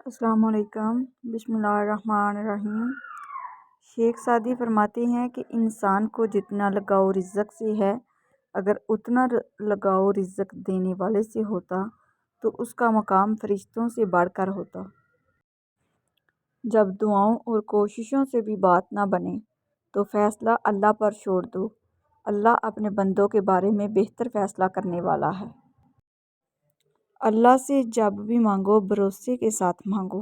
السلام علیکم۔ بسم اللہ الرحمن الرحیم۔ شیخ سعدی فرماتے ہیں کہ انسان کو جتنا لگاؤ رزق سے ہے، اگر اتنا لگاؤ رزق دینے والے سے ہوتا تو اس کا مقام فرشتوں سے بڑھ کر ہوتا۔ جب دعاؤں اور کوششوں سے بھی بات نہ بنے تو فیصلہ اللہ پر چھوڑ دو۔ اللہ اپنے بندوں کے بارے میں بہتر فیصلہ کرنے والا ہے۔ اللہ سے جب بھی مانگو بھروسے کے ساتھ مانگو،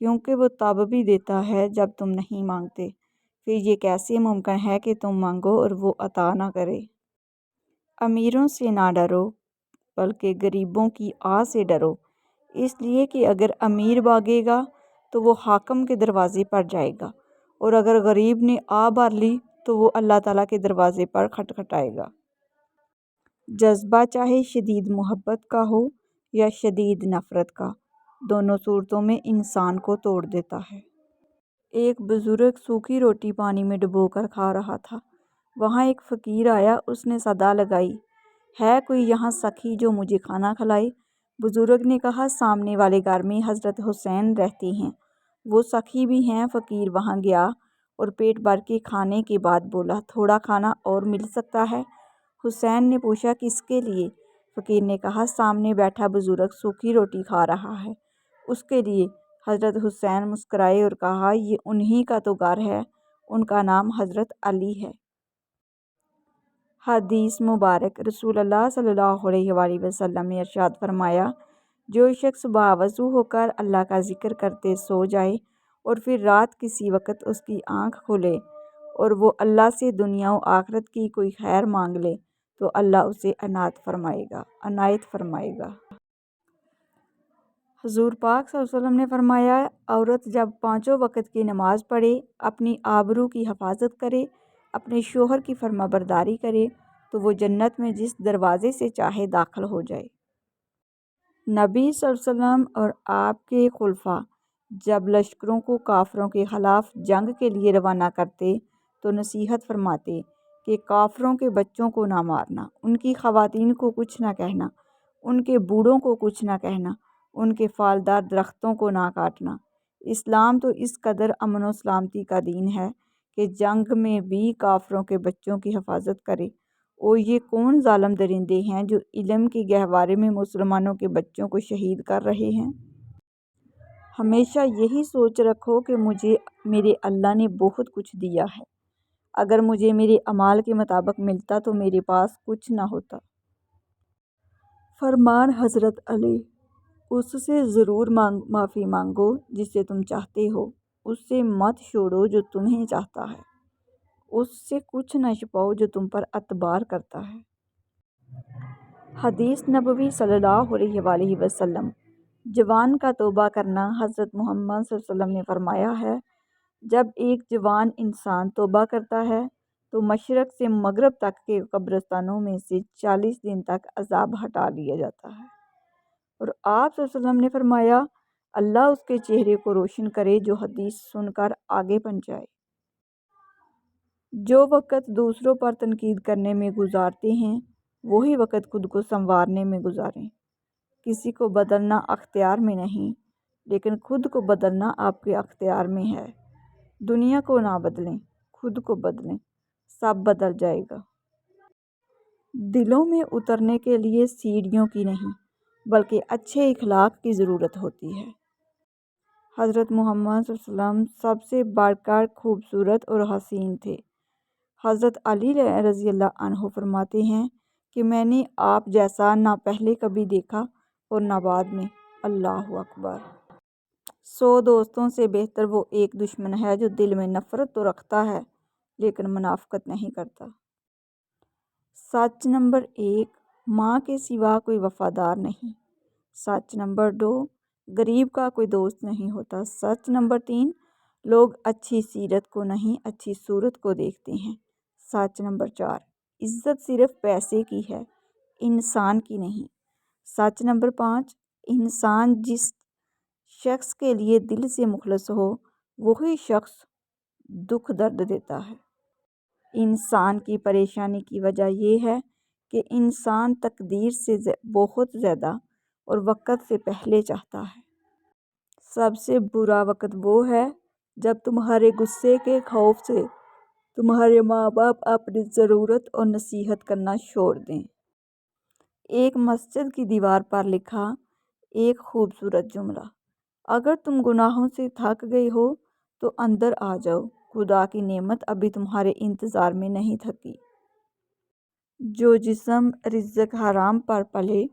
کیونکہ وہ تب بھی دیتا ہے جب تم نہیں مانگتے۔ پھر یہ کیسے ممکن ہے کہ تم مانگو اور وہ عطا نہ کرے۔ امیروں سے نہ ڈرو بلکہ غریبوں کی آہ سے ڈرو، اس لیے کہ اگر امیر بھاگے گا تو وہ حاکم کے دروازے پر جائے گا، اور اگر غریب نے آہ بھر لی تو وہ اللہ تعالیٰ کے دروازے پر کھٹکھٹائے گا۔ جذبہ چاہے شدید محبت کا ہو یا شدید نفرت کا، دونوں صورتوں میں انسان کو توڑ دیتا ہے۔ ایک بزرگ سوکھی روٹی پانی میں ڈبو کر کھا رہا تھا۔ وہاں ایک فقیر آیا، اس نے صدا لگائی، ہے کوئی یہاں سخی جو مجھے کھانا کھلائے؟ بزرگ نے کہا، سامنے والے گھر میں حضرت حسین رہتے ہیں، وہ سخی بھی ہیں۔ فقیر وہاں گیا اور پیٹ بھر کے کھانے کے بعد بولا، تھوڑا کھانا اور مل سکتا ہے؟ حسین نے پوچھا، کس کے لیے؟ فقیر نے کہا، سامنے بیٹھا بزرگ سوکھی روٹی کھا رہا ہے، اس کے لیے۔ حضرت حسین مسکرائے اور کہا، یہ انہی کا تو گھر ہے، ان کا نام حضرت علی ہے۔ حدیث مبارک۔ رسول اللہ صلی اللہ علیہ وآلہ وسلم نے ارشاد فرمایا، جو شخص باوضو ہو کر اللہ کا ذکر کرتے سو جائے اور پھر رات کسی وقت اس کی آنکھ کھلے اور وہ اللہ سے دنیا و آخرت کی کوئی خیر مانگ لے تو اللہ اسے عنایت فرمائے گا۔ حضور پاک صلی اللہ علیہ وسلم نے فرمایا، عورت جب پانچوں وقت کی نماز پڑھے، اپنی آبرو کی حفاظت کرے، اپنے شوہر کی فرما برداری کرے تو وہ جنت میں جس دروازے سے چاہے داخل ہو جائے۔ نبی صلی اللہ علیہ وسلم اور آپ کے خلفاء جب لشکروں کو کافروں کے خلاف جنگ کے لیے روانہ کرتے تو نصیحت فرماتے کہ کافروں کے بچوں کو نہ مارنا، ان کی خواتین کو کچھ نہ کہنا، ان کے بوڑھوں کو کچھ نہ کہنا، ان کے پھلدار درختوں کو نہ کاٹنا۔ اسلام تو اس قدر امن و سلامتی کا دین ہے کہ جنگ میں بھی کافروں کے بچوں کی حفاظت کرے۔ اور یہ کون ظالم درندے ہیں جو علم کے گہوارے میں مسلمانوں کے بچوں کو شہید کر رہے ہیں؟ ہمیشہ یہی سوچ رکھو کہ مجھے میرے اللہ نے بہت کچھ دیا ہے، اگر مجھے میرے اعمال کے مطابق ملتا تو میرے پاس کچھ نہ ہوتا۔ فرمان حضرت علی، اس سے ضرور معافی مانگو جسے تم چاہتے ہو، اس سے مت چھوڑو جو تمہیں چاہتا ہے، اس سے کچھ نہ چھپاؤ جو تم پر اعتبار کرتا ہے۔ حدیث نبوی صلی اللہ علیہ وآلہ وسلم۔ جوان کا توبہ کرنا۔ حضرت محمد صلی اللہ علیہ وسلم نے فرمایا ہے، جب ایک جوان انسان توبہ کرتا ہے تو مشرق سے مغرب تک کے قبرستانوں میں سے 40 دن تک عذاب ہٹا لیا جاتا ہے۔ اور آپ صلی اللہ علیہ وسلم نے فرمایا، اللہ اس کے چہرے کو روشن کرے جو حدیث سن کر آگے پہنچائے۔ جو وقت دوسروں پر تنقید کرنے میں گزارتے ہیں وہی وقت خود کو سنوارنے میں گزاریں۔ کسی کو بدلنا اختیار میں نہیں، لیکن خود کو بدلنا آپ کے اختیار میں ہے۔ دنیا کو نہ بدلیں، خود کو بدلیں، سب بدل جائے گا۔ دلوں میں اترنے کے لیے سیڑھیوں کی نہیں بلکہ اچھے اخلاق کی ضرورت ہوتی ہے۔ حضرت محمد صلی اللہ علیہ وسلم سب سے بڑھ کر خوبصورت اور حسین تھے۔ حضرت علی رضی اللہ عنہ فرماتے ہیں کہ میں نے آپ جیسا نہ پہلے کبھی دیکھا اور نہ بعد میں۔ اللہ اکبر۔ 100 دوستوں سے بہتر وہ ایک دشمن ہے جو دل میں نفرت تو رکھتا ہے لیکن منافقت نہیں کرتا۔ سچ نمبر 1، ماں کے سوا کوئی وفادار نہیں۔ سچ نمبر 2، غریب کا کوئی دوست نہیں ہوتا۔ سچ نمبر 3، لوگ اچھی سیرت کو نہیں اچھی صورت کو دیکھتے ہیں۔ سچ نمبر 4، عزت صرف پیسے کی ہے، انسان کی نہیں۔ سچ نمبر 5، انسان جس شخص کے لیے دل سے مخلص ہو وہی شخص دکھ درد دیتا ہے۔ انسان کی پریشانی کی وجہ یہ ہے کہ انسان تقدیر سے بہت زیادہ اور وقت سے پہلے چاہتا ہے۔ سب سے برا وقت وہ ہے جب تمہارے غصے کے خوف سے تمہارے ماں باپ اپنی ضرورت اور نصیحت کرنا چھوڑ دیں۔ ایک مسجد کی دیوار پر لکھا ایک خوبصورت جملہ، اگر تم گناہوں سے تھک گئے ہو تو اندر آ جاؤ، خدا کی نعمت ابھی تمہارے انتظار میں نہیں تھکی۔ جو جسم رزق حرام پر پلے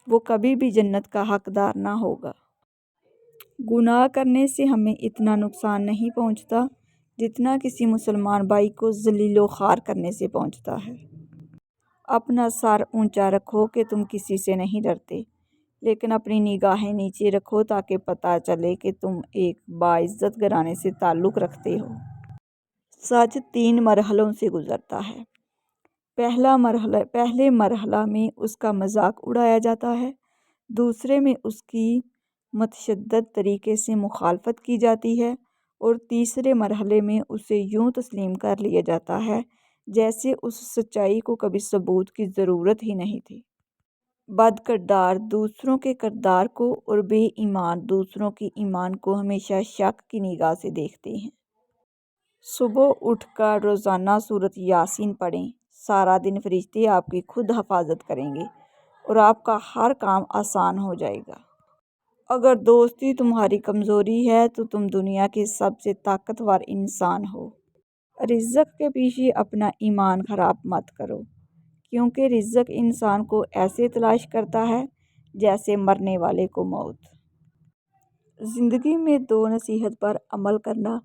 وہ کبھی بھی جنت کا حقدار نہ ہوگا۔ گناہ کرنے سے ہمیں اتنا نقصان نہیں پہنچتا جتنا کسی مسلمان بھائی کو ذلیل و خوار کرنے سے پہنچتا ہے۔ اپنا سر اونچا رکھو کہ تم کسی سے نہیں ڈرتے، لیکن اپنی نگاہیں نیچے رکھو تاکہ پتہ چلے کہ تم ایک باعزت گھرانے سے تعلق رکھتے ہو۔ سچ 3 مرحلوں سے گزرتا ہے۔ پہلے مرحلہ میں اس کا مذاق اڑایا جاتا ہے، دوسرے میں اس کی متشدد طریقے سے مخالفت کی جاتی ہے، اور تیسرے مرحلے میں اسے یوں تسلیم کر لیا جاتا ہے جیسے اس سچائی کو کبھی ثبوت کی ضرورت ہی نہیں تھی۔ بد کردار دوسروں کے کردار کو اور بے ایمان دوسروں کے ایمان کو ہمیشہ شک کی نگاہ سے دیکھتے ہیں۔ صبح اٹھ کر روزانہ سورۃ یاسین پڑھیں، سارا دن فرشتے آپ کی خود حفاظت کریں گے اور آپ کا ہر کام آسان ہو جائے گا۔ اگر دوستی تمہاری کمزوری ہے تو تم دنیا کے سب سے طاقتور انسان ہو۔ رزق کے پیچھے اپنا ایمان خراب مت کرو، کیونکہ رزق انسان کو ایسے تلاش کرتا ہے جیسے مرنے والے کو موت۔ زندگی میں 2 نصیحت پر عمل کرنا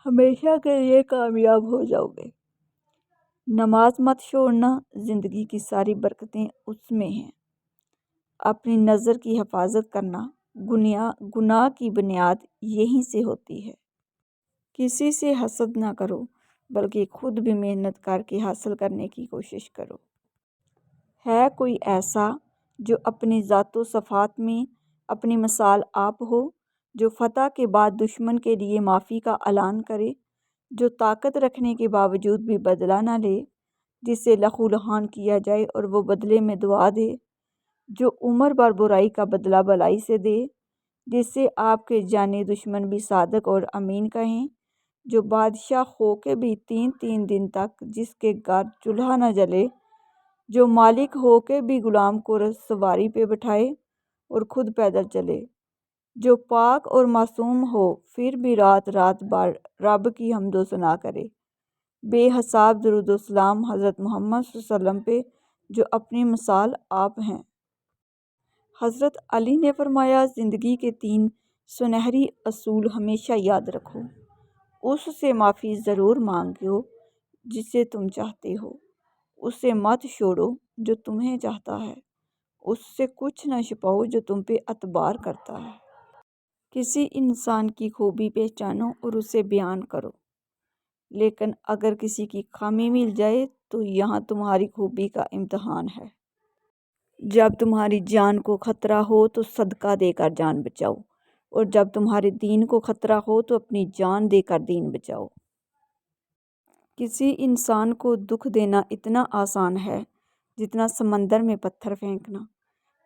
ہمیشہ کے لیے کامیاب ہو جاؤ گے۔ نماز مت چھوڑنا، زندگی کی ساری برکتیں اس میں ہیں۔ اپنی نظر کی حفاظت کرنا، گناہ کی بنیاد یہیں سے ہوتی ہے۔ کسی سے حسد نہ کرو بلکہ خود بھی محنت کر کے حاصل کرنے کی کوشش کرو۔ ہے کوئی ایسا جو اپنی ذات و صفات میں اپنی مثال آپ ہو، جو فتح کے بعد دشمن کے لیے معافی کا اعلان کرے، جو طاقت رکھنے کے باوجود بھی بدلہ نہ لے، جسے لہو لہان کیا جائے اور وہ بدلے میں دعا دے، جو عمر بھر برائی کا بدلہ بھلائی سے دے، جسے آپ کے جانی دشمن بھی صادق اور امین کہیں، جو بادشاہ ہو کے بھی 3 دن تک جس کے گھر چولہا نہ جلے، جو مالک ہو کے بھی غلام کو سواری پہ بٹھائے اور خود پیدل چلے، جو پاک اور معصوم ہو پھر بھی رات رات بھر رب کی حمد و ثنا کرے۔ بے حساب درود و سلام حضرت محمد صلی اللہ علیہ وسلم پہ جو اپنی مثال آپ ہیں۔ حضرت علی نے فرمایا، زندگی کے 3 سنہری اصول ہمیشہ یاد رکھو۔ اس سے معافی ضرور مانگو جسے تم چاہتے ہو، اسے مت چھوڑو جو تمہیں چاہتا ہے، اس سے کچھ نہ چھپاؤ جو تم پہ اعتبار کرتا ہے۔ کسی انسان کی خوبی پہچانو اور اسے بیان کرو، لیکن اگر کسی کی خامی مل جائے تو یہاں تمہاری خوبی کا امتحان ہے۔ جب تمہاری جان کو خطرہ ہو تو صدقہ دے کر جان بچاؤ، اور جب تمہارے دین کو خطرہ ہو تو اپنی جان دے کر دین بچاؤ۔ کسی انسان کو دکھ دینا اتنا آسان ہے جتنا سمندر میں پتھر پھینکنا،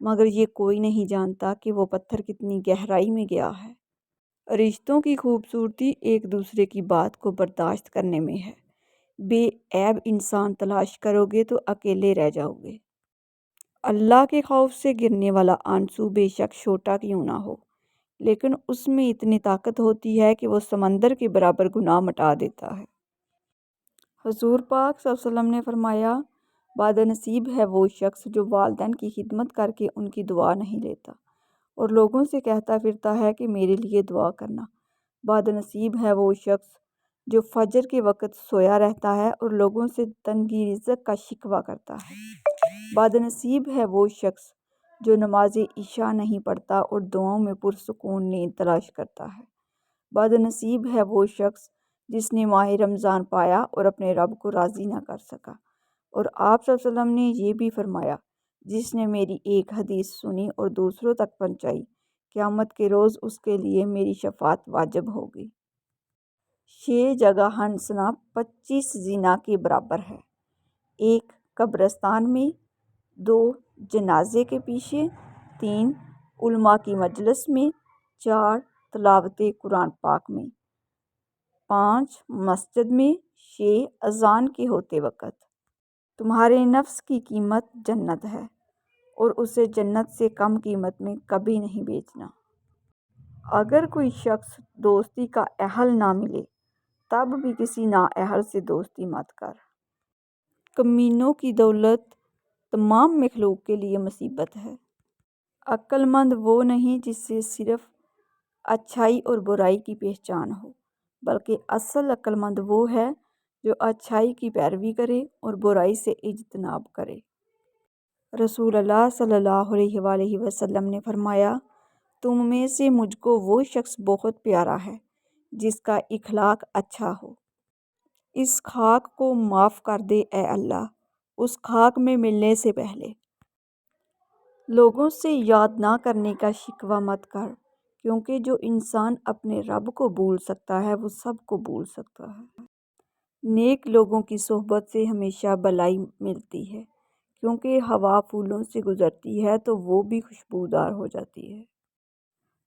مگر یہ کوئی نہیں جانتا کہ وہ پتھر کتنی گہرائی میں گیا ہے۔ رشتوں کی خوبصورتی ایک دوسرے کی بات کو برداشت کرنے میں ہے۔ بے عیب انسان تلاش کرو گے تو اکیلے رہ جاؤ گے۔ اللہ کے خوف سے گرنے والا آنسو بے شک چھوٹا کیوں نہ ہو، لیکن اس میں اتنی طاقت ہوتی ہے کہ وہ سمندر کے برابر گناہ مٹا دیتا ہے۔ حضور پاک صلی اللہ علیہ وسلم نے فرمایا، بد نصیب ہے وہ شخص جو والدین کی خدمت کر کے ان کی دعا نہیں لیتا اور لوگوں سے کہتا پھرتا ہے کہ میرے لیے دعا کرنا۔ بد نصیب ہے وہ شخص جو فجر کے وقت سویا رہتا ہے اور لوگوں سے تنگی رزق کا شکوہ کرتا ہے۔ بد نصیب ہے وہ شخص جو نماز عشاء نہیں پڑھتا اور دعاؤں میں پرسکون نیند تلاش کرتا ہے۔ بد نصیب ہے وہ شخص جس نے ماہ رمضان پایا اور اپنے رب کو راضی نہ کر سکا۔ اور آپ صلی اللہ علیہ وسلم نے یہ بھی فرمایا، جس نے میری ایک حدیث سنی اور دوسروں تک پہنچائی، قیامت کے روز اس کے لیے میری شفاعت واجب ہوگی۔ 6 جگہ ہنسنا 25 زنا کے برابر ہے۔ 1 قبرستان میں، 2 جنازے کے پیچھے، 3 علماء کی مجلس میں، 4 تلاوت قرآن پاک میں، 5 مسجد میں، 6 اذان کے ہوتے وقت۔ تمہارے نفس کی قیمت جنت ہے اور اسے جنت سے کم قیمت میں کبھی نہیں بیچنا۔ اگر کوئی شخص دوستی کا اہل نہ ملے تب بھی کسی نااہل سے دوستی مت کر۔ کمینوں کی دولت تمام مخلوق کے لیے مصیبت ہے۔ عقل مند وہ نہیں جس سے صرف اچھائی اور برائی کی پہچان ہو، بلکہ اصل عقل مند وہ ہے جو اچھائی کی پیروی کرے اور برائی سے اجتناب کرے۔ رسول اللہ صلی اللہ علیہ وآلہ وسلم نے فرمایا، تم میں سے مجھ کو وہ شخص بہت پیارا ہے جس کا اخلاق اچھا ہو۔ اس خاک کو معاف کر دے اے اللہ، اس خاک میں ملنے سے پہلے۔ لوگوں سے یاد نہ کرنے کا شکوہ مت کر، کیونکہ جو انسان اپنے رب کو بھول سکتا ہے وہ سب کو بھول سکتا ہے۔ نیک لوگوں کی صحبت سے ہمیشہ بھلائی ملتی ہے، کیونکہ ہوا پھولوں سے گزرتی ہے تو وہ بھی خوشبودار ہو جاتی ہے۔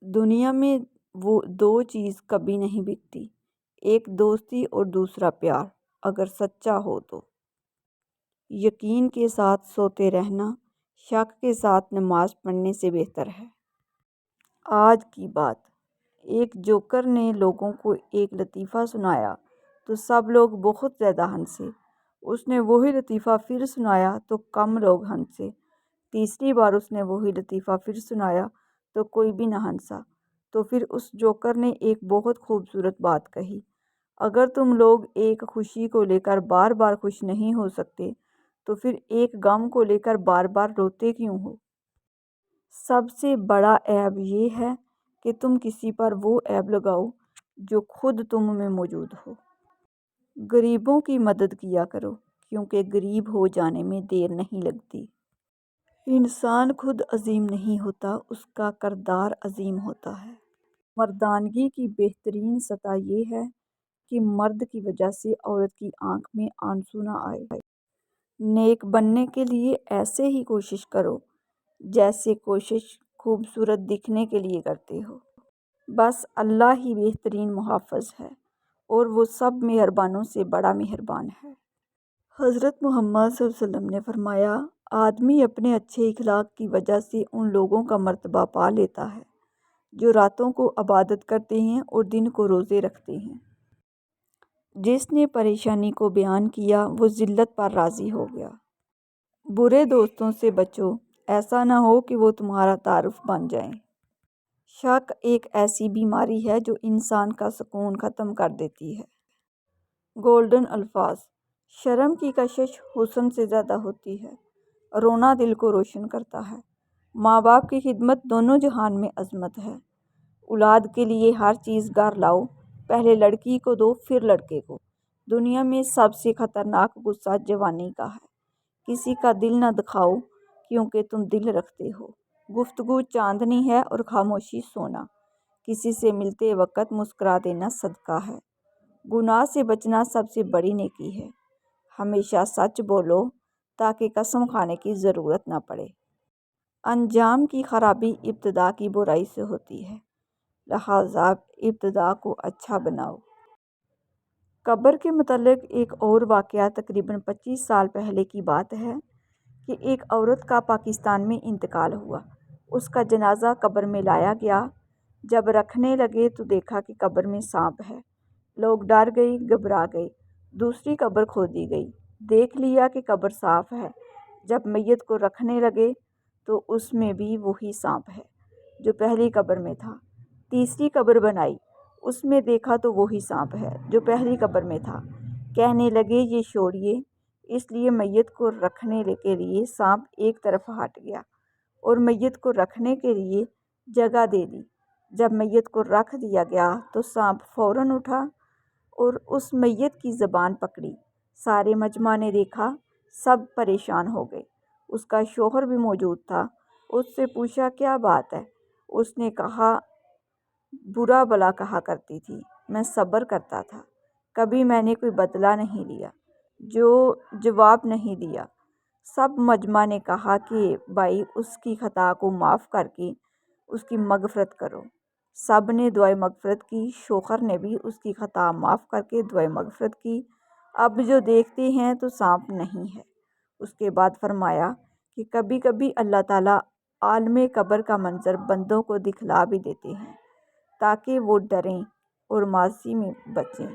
دنیا میں وہ 2 چیز کبھی نہیں بکتی، ایک دوستی اور دوسرا پیار، اگر سچا ہو تو۔ یقین کے ساتھ سوتے رہنا شک کے ساتھ نماز پڑھنے سے بہتر ہے۔ آج کی بات، ایک جوکر نے لوگوں کو ایک لطیفہ سنایا تو سب لوگ بہت زیادہ ہنسے۔ اس نے وہی لطیفہ پھر سنایا تو کم لوگ ہنسے۔ تیسری بار اس نے وہی لطیفہ پھر سنایا تو کوئی بھی نہ ہنسا۔ تو پھر اس جوکر نے ایک بہت خوبصورت بات کہی، اگر تم لوگ ایک خوشی کو لے کر بار بار خوش نہیں ہو سکتے تو پھر ایک غم کو لے کر بار بار روتے کیوں ہو؟ سب سے بڑا عیب یہ ہے کہ تم کسی پر وہ عیب لگاؤ جو خود تم میں موجود ہو۔ غریبوں کی مدد کیا کرو، کیونکہ غریب ہو جانے میں دیر نہیں لگتی۔ انسان خود عظیم نہیں ہوتا، اس کا کردار عظیم ہوتا ہے۔ مردانگی کی بہترین سطح یہ ہے کہ مرد کی وجہ سے عورت کی آنکھ میں آنسو نہ آئے۔ نیک بننے کے لیے ایسے ہی کوشش کرو جیسے کوشش خوبصورت دکھنے کے لیے کرتے ہو۔ بس اللہ ہی بہترین محافظ ہے اور وہ سب مہربانوں سے بڑا مہربان ہے۔ حضرت محمد صلی اللہ علیہ وسلم نے فرمایا، آدمی اپنے اچھے اخلاق کی وجہ سے ان لوگوں کا مرتبہ پا لیتا ہے جو راتوں کو عبادت کرتے ہیں اور دن کو روزے رکھتے ہیں۔ جس نے پریشانی کو بیان کیا وہ ذلت پر راضی ہو گیا۔ برے دوستوں سے بچو، ایسا نہ ہو کہ وہ تمہارا تعارف بن جائیں۔ شک ایک ایسی بیماری ہے جو انسان کا سکون ختم کر دیتی ہے۔ گولڈن الفاظ، شرم کی کشش حسن سے زیادہ ہوتی ہے، رونا دل کو روشن کرتا ہے۔ ماں باپ کی خدمت دونوں جہان میں عظمت ہے۔ اولاد کے لیے ہر چیز گھر لاؤ، پہلے لڑکی کو دو پھر لڑکے کو۔ دنیا میں سب سے خطرناک غصہ جوانی کا ہے۔ کسی کا دل نہ دکھاؤ کیونکہ تم دل رکھتے ہو۔ گفتگو چاندنی ہے اور خاموشی سونا۔ کسی سے ملتے وقت مسکرا دینا صدقہ ہے۔ گناہ سے بچنا سب سے بڑی نیکی ہے۔ ہمیشہ سچ بولو تاکہ قسم کھانے کی ضرورت نہ پڑے۔ انجام کی خرابی ابتدا کی برائی سے ہوتی ہے، لہذا ابتدا کو اچھا بناؤ۔ قبر کے متعلق ایک اور واقعہ تقریباً 25 سال پہلے کی بات ہے کہ ایک عورت کا پاکستان میں انتقال ہوا۔ اس کا جنازہ قبر میں لایا گیا۔ جب رکھنے لگے تو دیکھا کہ قبر میں سانپ ہے۔ لوگ ڈر گئے، گھبرا گئے۔ دوسری قبر کھودی گئی، دیکھ لیا کہ قبر صاف ہے۔ جب میت کو رکھنے لگے تو اس میں بھی وہی سانپ ہے جو پہلی قبر میں تھا۔ تیسری قبر بنائی، اس میں دیکھا تو وہی سانپ ہے جو پہلی قبر میں تھا۔ کہنے لگے یہ چھوڑیے، اس لیے میت کو رکھنے کے لیے سانپ ایک طرف ہٹ گیا اور میت کو رکھنے کے لیے جگہ دے دی۔ جب میت کو رکھ دیا گیا تو سانپ فوراً اٹھا اور اس میت کی زبان پکڑی۔ سارے مجمع نے دیکھا، سب پریشان ہو گئے۔ اس کا شوہر بھی موجود تھا۔ اس سے پوچھا کیا بات ہے؟ اس نے کہا برا بھلا کہا کرتی تھی، میں صبر کرتا تھا، کبھی میں نے کوئی بدلہ نہیں لیا، جو جواب نہیں دیا۔ سب مجمع نے کہا کہ بھائی اس کی خطا کو معاف کر کے اس کی مغفرت کرو۔ سب نے دعائے مغفرت کی۔ شوہر نے بھی اس کی خطا معاف کر کے دعائے مغفرت کی۔ اب جو دیکھتے ہیں تو سانپ نہیں ہے۔ اس کے بعد فرمایا کہ کبھی کبھی اللہ تعالیٰ عالم قبر کا منظر بندوں کو دکھلا بھی دیتے ہیں تاکہ وہ ڈریں اور ماضی میں بچیں۔